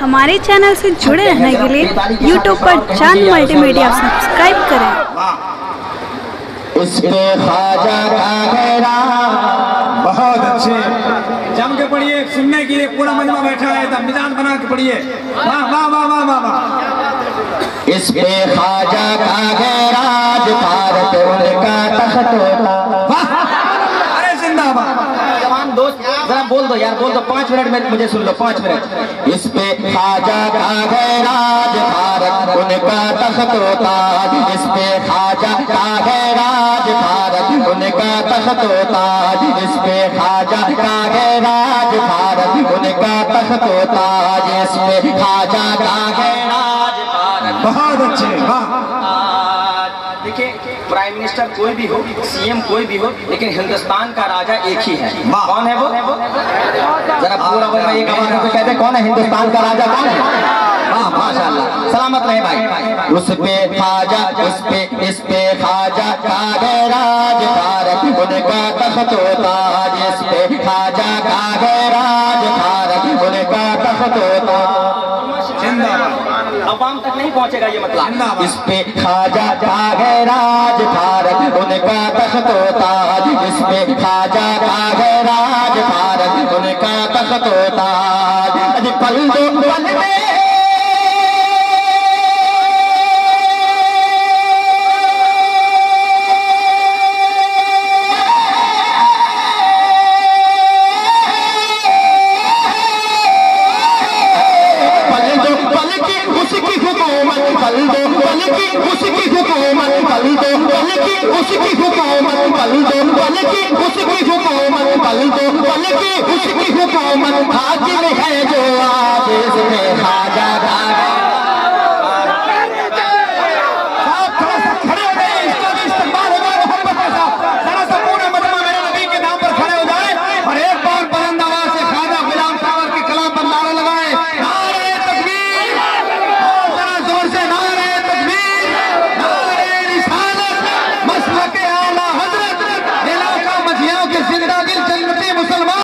हमारे चैनल से जुड़े रहने के लिए YouTube पर चांद मल्टीमीडिया सब्सक्राइब करें। इस पे ख्वाजा का गहरा बहुत अच्छे जम के पढ़िए, सुनने के लिए पूरा मजमा बैठा है, तब मिजाज बना के पढ़िए। वाह वाह वाह वाह वाह वाह। इस पे ख्वाजा का गहरा भारत उनका तख्त होता। अरे जिंदाबाद। जवान दोस्त जरा बोल दो यार, बोल दो 5 मिनट में मुझे सुन लो 5 मिनट। इस पे ख्वाजा का गैराज भारत उनका तख्त होता। इस पे ख्वाजा का गैराज भारत उनका तख्त होता। इस पे ख्वाजा का गैराज भारत उनका तख्त होता। इस पे ख्वाजा का गैराज भारत। बहुत अच्छे वाह। देखिए, प्राइम मिनिस्टर कोई भी हो, सीएम कोई भी हो, लेकिन हिंदुस्तान का राजा एक ही है। कौन है वो? जरा पूरा बोलना, एक आवाज में कहते कौन है हिंदुस्तान का राजा? कौन है? वाह माशाअल्लाह, सलामत रहे भाई। उस पे ख्वाजा, इस पे ख्वाजा का गैराज भारत उनका तख्त होता। इस पे ख्वाजा का गैराज भारत उनका तख्त होता। अवाम तक नहीं पहुंचेगा ये मतलब। इस पे ख्वाजा का गैराज भारत उनका तख्त होता। इस पे ख्वाजा का गैराज भारत उनका तख्त होता। पल दो पल में हाकिम है जो आदेश में